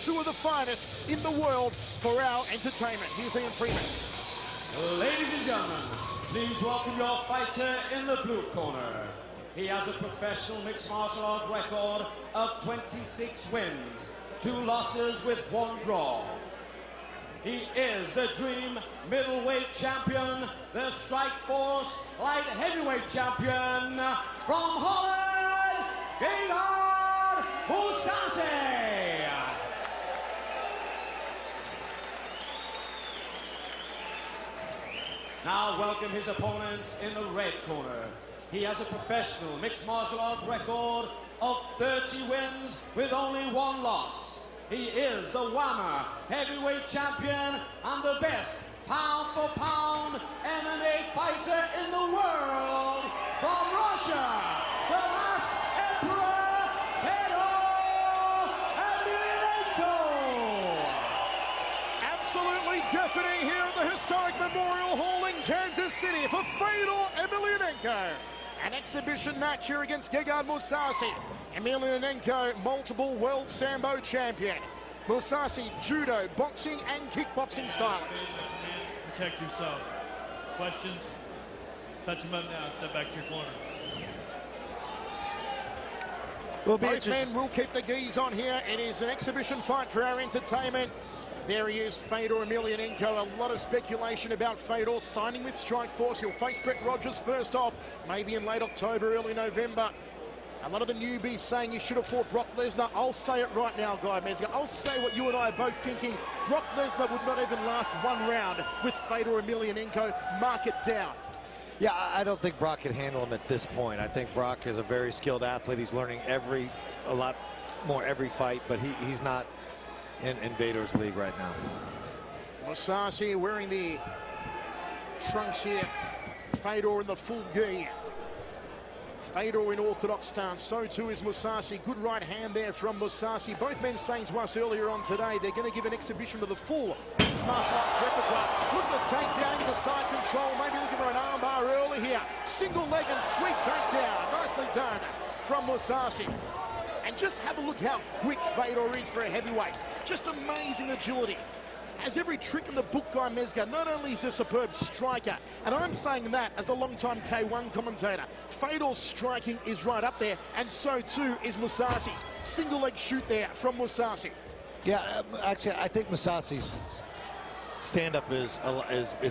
two of the finest in the world for our entertainment. Here's Ian Freeman. Ladies and gentlemen, please welcome your fighter in the blue corner. He has a professional mixed martial art record of 26 wins, 2 losses with 1 draw. He is the Dream Middleweight Champion, the Strikeforce Light Heavyweight Champion from Holland, Gegard Musasi. Now welcome his opponent in the red corner. He has a professional mixed martial art record of 30 wins with only 1 loss. He is the WAMA heavyweight champion and the best pound-for-pound MMA fighter in the world from Russia, the last emperor, Fedor Emelianenko. Absolutely deafening here at the historic Memorial Hall in Kansas City for Fedor Emelianenko. An exhibition match here against Ghegardd Moussassi. Emelianenko, multiple world Sambo champion. Moussassi, judo, boxing and kickboxing stylist. Protect yourself. Questions? Touch him up now. Step back to your corner. Both men will keep the geese on here. It is an exhibition fight for our entertainment. There he is, Fedor Emelianenko. A lot of speculation about Fedor signing with Strikeforce. He'll face Brett Rogers first off, maybe in late October, early November. A lot of the newbies saying he should have fought Brock Lesnar. I'll say it right now, Guy Mezger. I'll say what you and I are both thinking. Brock Lesnar would not even last 1 round with Fedor Emelianenko. Mark it down. Yeah, I don't think Brock could handle him at this point. I think Brock is a very skilled athlete. He's learning a lot more every fight, but he's not in Fedor's league right now. Moussassi wearing the trunks here. Fedor in the full gi. Fedor in orthodox stance, so too is Moussassi. Good right hand there from Moussassi. Both men saying to us earlier on today, they're going to give an exhibition of the full mixed martial arts repertoire. Look at the takedown into side control, maybe looking for an armbar early here. Single leg and sweet takedown, nicely done from Moussassi. And just have a look how quick Fedor is for a heavyweight. Just amazing agility. Has every trick in the book, Guy Mezger. Not only is he a superb striker, and I'm saying that as a long-time K1 commentator, Fedor's striking is right up there, and so too is Moussassi's. Single leg shoot there from Moussassi. Yeah, actually, I think Moussassi stand-up is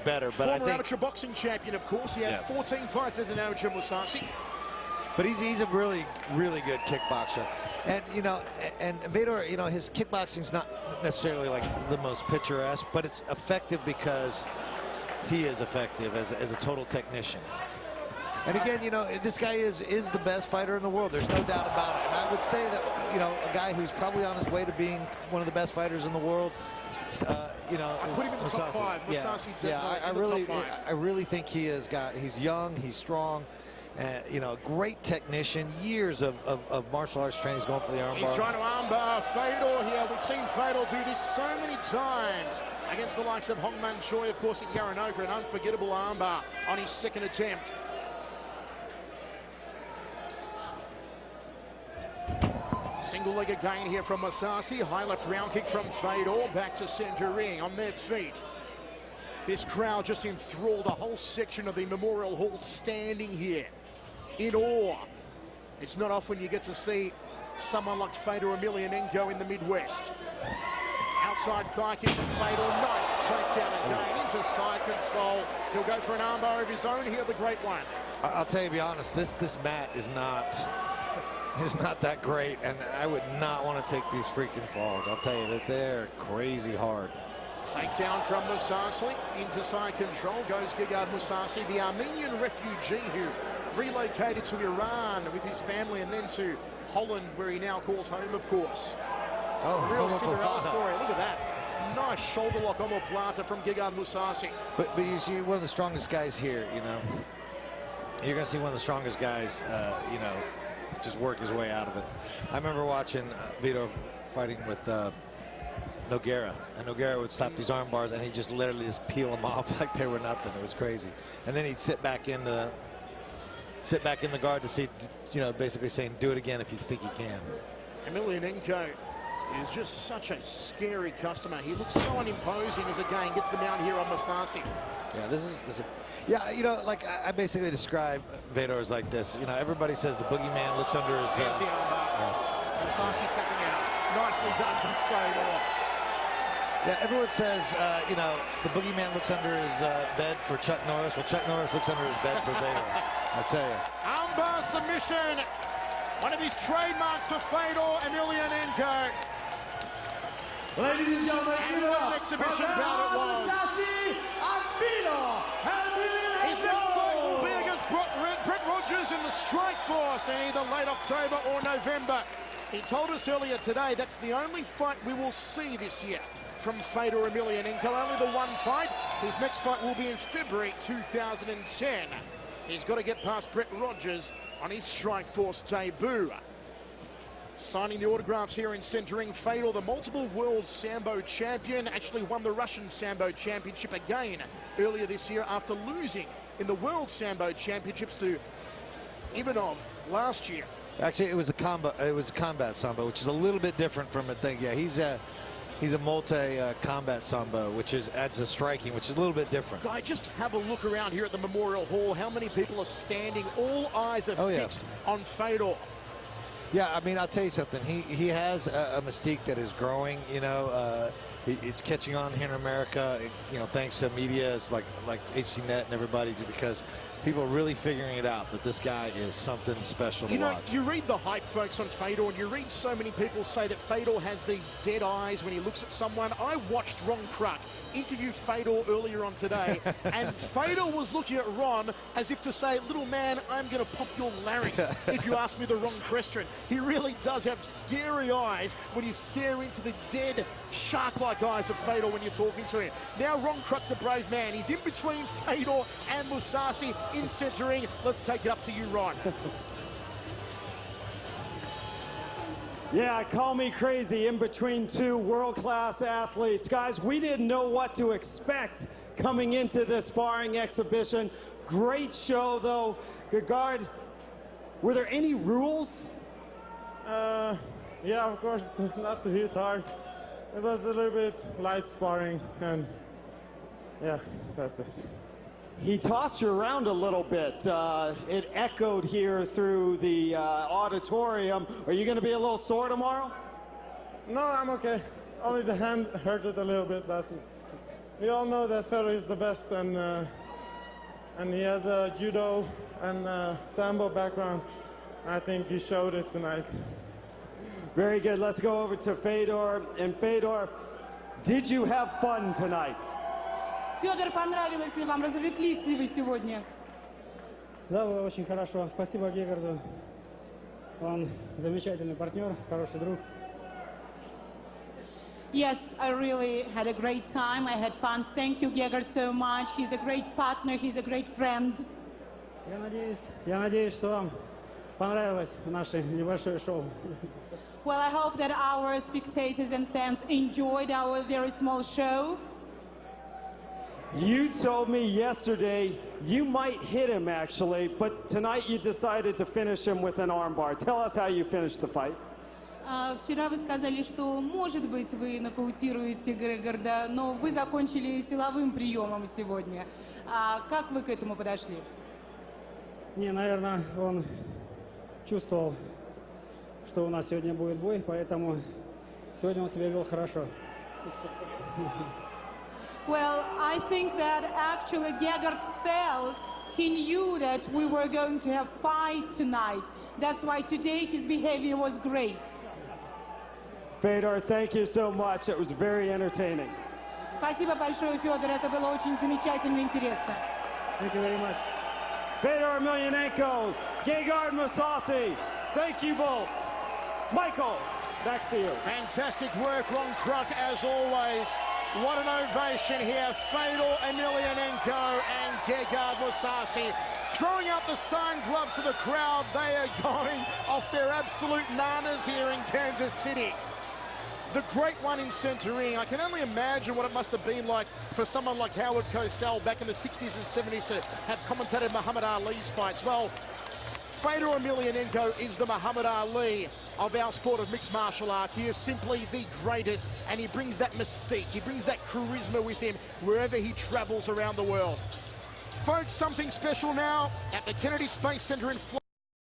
better. But Former I think amateur boxing champion, of course. He had 14 fights as an amateur, Moussassi. But he's a really, really good kickboxer. And, you know, and Fedor, you know, his kickboxing's not necessarily like the most picturesque, but it's effective because he is effective as a total technician. And again, you know, this guy is the best fighter in the world. There's no doubt about it. And I would say that, you know, a guy who's probably on his way to being one of the best fighters in the world, you know, I put him in the top 5. Moussassi I really think he's young, he's strong. You know, great technician, years of martial arts training. He's going for the armbar. He's trying to armbar Fedor here. We've seen Fedor do this so many times against the likes of Hong Man Choi, of course, at Yaranoka, an unforgettable armbar on his 2nd attempt. Single leg again here from Moussassi. High left round kick from Fedor. Back to center ring on their feet. This crowd just enthralled, a whole section of the Memorial Hall standing here in awe. It's not often you get to see someone like Fedor Emelianenko in the Midwest. Outside thigh kick from Fedor, nice takedown again into side control. He'll go for an armbar of his own here, the great one. I'll tell you, to be honest, this mat is not that great, and I would not want to take these freaking falls. I'll tell you that they're crazy hard. Takedown from Moussassi into side control goes Ghegardd Moussassi, the Armenian refugee who relocated to Iran with his family and then to Holland, where he now calls home, of course. Oh, real Cinderella story. Look at that. Nice shoulder lock omoplata from Ghegardd Moussassi. But you see one of the strongest guys here, you know. You're going to see one of the strongest guys, you know, just work his way out of it. I remember watching Fedor fighting with Nogueira, and Nogueira would slap these arm bars and he'd just literally just peel them off like they were nothing. It was crazy. And then he'd sit back in the guard to see, you know, basically saying, do it again if you think you can. Emelianenko is just such a scary customer. He looks so unimposing as again gets the mount here on Musasi. Yeah, this is yeah, you know, like I basically describe Fedor as like this. You know, everybody says the boogeyman looks under his. There's the armbar. Musasi tapping out. Nicely done from Fedor. Yeah, everyone says, you know, the boogeyman looks under his bed for Chuck Norris. Well, Chuck Norris looks under his bed for Fedor. I tell you. Armbar submission. One of his trademarks for Fedor, Emelianenko. Ladies and gentlemen, give it up. Exhibition bout it was. Musasi and Fedor. His next fight will be against Brett Rogers in the Strike Force in either late October or November. He told us earlier today that's the only fight we will see this year from Fedor Emelianenko. Only the one fight. His next fight will be in February 2010. He's got to get past Brett Rogers on his Strike Force debut. Signing the autographs here in centering, Fedor, the multiple world Sambo champion, actually won the Russian Sambo Championship again earlier this year after losing in the World Sambo Championships to Ivanov last year. Actually, it was a combat sambo, which is a little bit different from a thing. Yeah, he's a multi-combat sambo, which adds a striking, which is a little bit different. Guy, just have a look around here at the Memorial Hall. How many people are standing? All eyes are fixed on Fedor. Yeah, I mean, I'll tell you something. He has a mystique that is growing. You know, it's catching on here in America. You know, thanks to media, it's like HDNet and everybody, because people are really figuring it out that this guy is something special to watch. You read the hype, folks, on Fedor, and you read so many people say that Fedor has these dead eyes when he looks at someone. I watched Ron Kruk interview Fedor earlier on today, and Fedor was looking at Ron as if to say, little man, I'm going to pop your larynx if you ask me the wrong question. He really does have scary eyes when you stare into the dead, shark-like eyes of Fedor when you're talking to him. Now Ron Kruk's a brave man. He's in between Fedor and Musasi in centering. Let's take it up to you, Ron. Yeah, call me crazy, in between two world-class athletes. Guys, we didn't know what to expect coming into this sparring exhibition. Great show, though. Gagard, were there any rules? Yeah, of course, not to hit hard. It was a little bit light sparring, and yeah, that's it. He tossed you around a little bit. It echoed here through the auditorium. Are you going to be a little sore tomorrow? No, I'm okay. Only the hand hurted a little bit, but we all know that Fedor is the best, and he has a judo and sambo background. I think he showed it tonight. Very good. Let's go over to Fedor. And Fedor, did you have fun tonight? Федор, понравилось ли вам? Развлеклись ли вы сегодня? Да, было очень хорошо. Спасибо Гегарду. Он замечательный партнер, хороший друг. Yes, I really had a great time. I had fun. Thank you, Ghegard, so much. He's a great partner. He's a great friend. Я надеюсь, что вам понравилось наше небольшое шоу. Well, I hope that our spectators and fans enjoyed our very small show. You told me yesterday you might hit him, actually, but tonight you decided to finish him with an armbar. Tell us how you finished the fight. Вчера вы сказали, что, может быть, вы нокаутируете Гегарда, но вы закончили силовым приемом сегодня. Как вы к этому подошли? Не, наверное, он чувствовал, что у нас сегодня будет бой, поэтому сегодня он себя вел хорошо. Well, I think that actually Ghegard felt, he knew that we were going to have fight tonight. That's why today his behavior was great. Fedor, thank you so much. It was very entertaining. Спасибо большое, Федор. Это было очень замечательно и интересно. Thank you very much. Fedor Emelianenko, Ghegard Musasi, thank you both. Michael, back to you. Fantastic work, Ron Kruk, as always. What an ovation here. Fedor Emelianenko and Ghegard Musasi throwing out the sign gloves to the crowd. They are going off their absolute nanas here in Kansas City. The great one in centering. I can only imagine what it must have been like for someone like Howard Cosell back in the 60s and 70s to have commentated Muhammad Ali's fights. Well, Fedor Emelianenko is the Muhammad Ali of our sport of mixed martial arts. He is simply the greatest, and he brings that mystique, he brings that charisma with him wherever he travels around the world. Folks, something special now at the Kennedy Space Center in Florida.